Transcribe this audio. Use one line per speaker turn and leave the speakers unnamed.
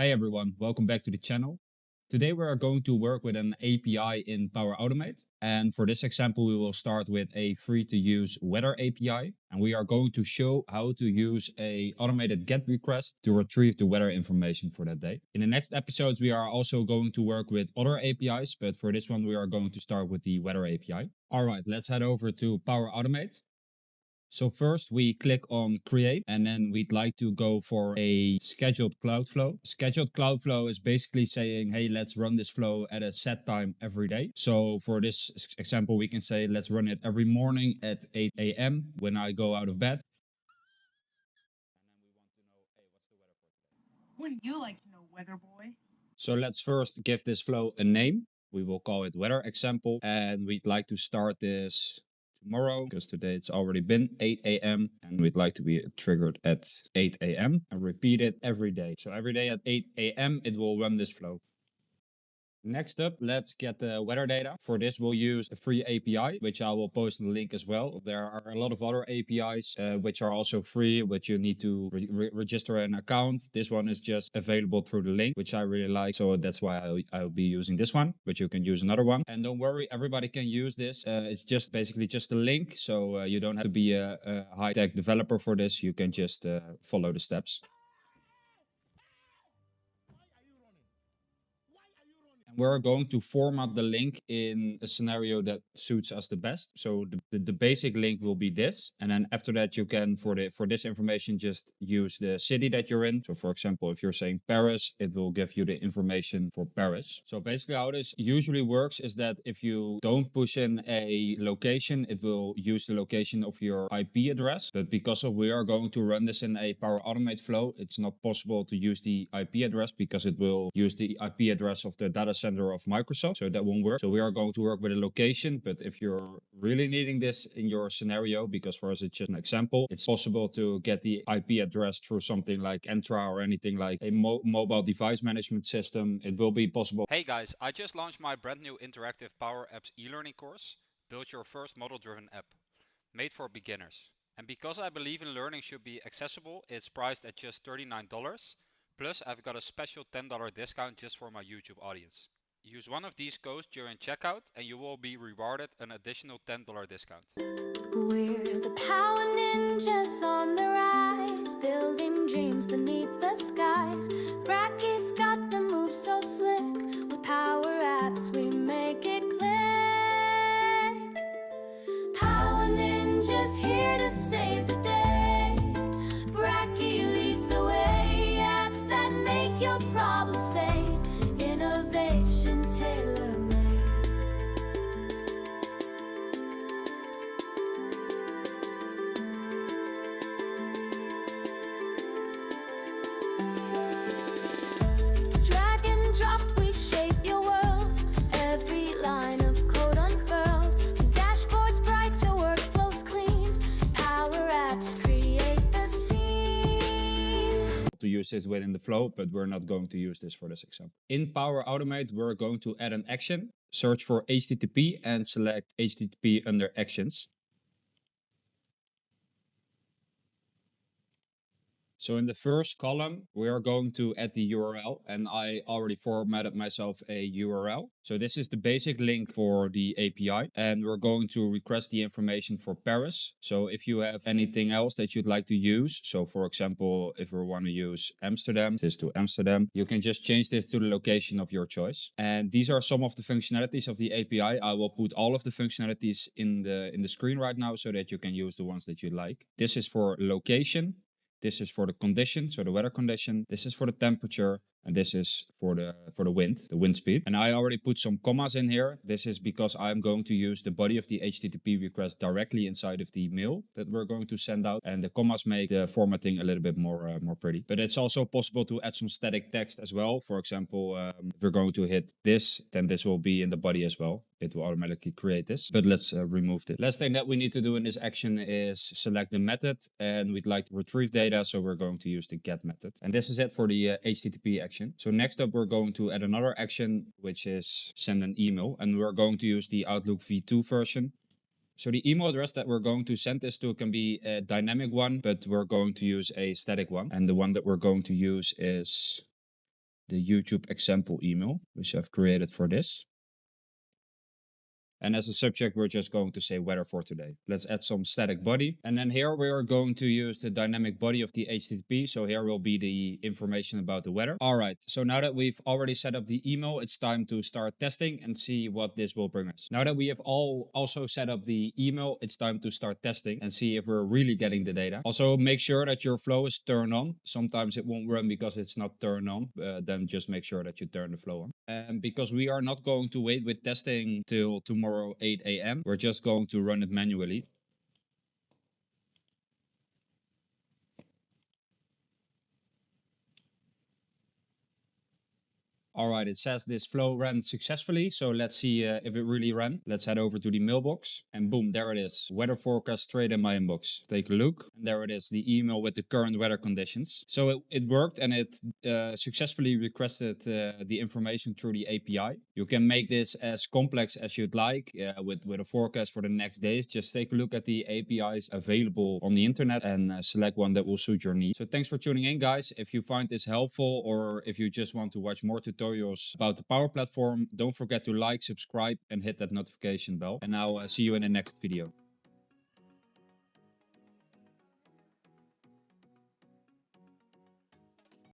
Hi everyone, welcome back to the channel. Today we are going to work with an API in Power Automate. And for this example, we will start with a free to use weather API. And we are going to show how to use a automated GET request to retrieve the weather information for that day. In the next episodes, we are also going to work with other APIs, but for this one, we are going to start with the weather API. All right, let's head over to Power Automate. So first we click on create and then we'd like to go for a scheduled cloud flow. Scheduled cloud flow is basically saying, hey, let's run this flow at a set time every day. So for this example, we can say, let's run it every morning at 8 a.m. when I go out of bed.
Wouldn't you like to know, weather boy?
So let's first give this flow a name. We will call it weather example and we'd like to start this tomorrow because today it's already been 8 a.m. and we'd like to be triggered at 8 a.m. and repeat it every day. So every day at 8 a.m. it will run this flow. Next up, let's get the weather data. For this, we'll use a free API, which I will post in the link as well. There are a lot of other APIs, which are also free, but you need to register an account. This one is just available through the link, which I really like. So that's why I'll be using this one, but you can use another one. And don't worry, everybody can use this. It's just basically just a link. So you don't have to be a high-tech developer for this. You can just follow the steps. And we're going to format the link in a scenario that suits us the best. So the basic link will be this. And then after that, you can, for this information, just use the city that you're in. So for example, if you're saying Paris, it will give you the information for Paris. So basically how this usually works is that if you don't push in a location, it will use the location of your IP address. But because we are going to run this in a Power Automate flow, it's not possible to use the IP address because it will use the IP address of the data center of Microsoft. So that won't work. So we are going to work with a location. But if you're really needing this in your scenario, because for us it's just an example, it's possible to get the IP address through something like Entra or anything like a mobile device management system. It will be possible.
Hey guys, I just launched my brand new interactive Power Apps e-learning course, Build Your First Model-Driven App, made for beginners. And because I believe in learning should be accessible, it's priced at just $39. Plus I've got a special $10 discount just for my YouTube audience. Use one of these codes during checkout and you will be rewarded an additional $10 discount.
We're the power ninjas on the rise, building dreams beneath the skies. Bracky's got the moves so slick, with Power Apps we make it click. Power ninjas here to save the day. Bracky leads the way, apps that make your problems fade. Innovation tailor-made. Drag and drop, we shape your world. Every line of code unfurled. From dashboards bright to workflows clean. Power Apps create the scene.
To use it within the flow, but we're not going to use this for this example. In Power Automate, we're going to add an action, search for HTTP and select HTTP under actions. So in the first column, we are going to add the URL and I already formatted myself a URL. So this is the basic link for the API and we're going to request the information for Paris. So if you have anything else that you'd like to use, so for example, if we want to use Amsterdam, this to Amsterdam, you can just change this to the location of your choice. And these are some of the functionalities of the API. I will put all of the functionalities in the screen right now so that you can use the ones that you like. This is for location. This is for the condition, so the weather condition. This is for the temperature, and this is for the wind speed. And I already put some commas in here. This is because I'm going to use the body of the HTTP request directly inside of the mail that we're going to send out. And the commas make the formatting a little bit more pretty. But it's also possible to add some static text as well. For example, if we're going to hit this, then this will be in the body as well. It will automatically create this, but let's remove it. Last thing that we need to do in this action is select the method, and we'd like to retrieve data, so we're going to use the get method. And this is it for the HTTP action. So next up, we're going to add another action, which is send an email, and we're going to use the Outlook v2 version. So the email address that we're going to send this to can be a dynamic one, but we're going to use a static one. And the one that we're going to use is the YouTube example email, which I've created for this. And as a subject, we're just going to say weather for today. Let's add some static body. And then here we are going to use the dynamic body of the HTTP. So here will be the information about the weather. All right. So now that we've already set up the email, it's time to start testing and see what this will bring us. Now that we have also set up the email, it's time to start testing and see if we're really getting the data. Also, make sure that your flow is turned on. Sometimes it won't run because it's not turned on. Then just make sure that you turn the flow on. And because we are not going to wait with testing till tomorrow 8 a.m. We're just going to run it manually. All right, it says this flow ran successfully. So let's see if it really ran. Let's head over to the mailbox and boom, there it is. Weather forecast straight in my inbox. Take a look. And there it is, the email with the current weather conditions. So it worked and it successfully requested the information through the API. You can make this as complex as you'd like with a forecast for the next days. Just take a look at the APIs available on the internet and select one that will suit your needs. So thanks for tuning in, guys. If you find this helpful or if you just want to watch more tutorials about the Power Platform, don't forget to like, subscribe and hit that notification bell. And I'll see you in the next video.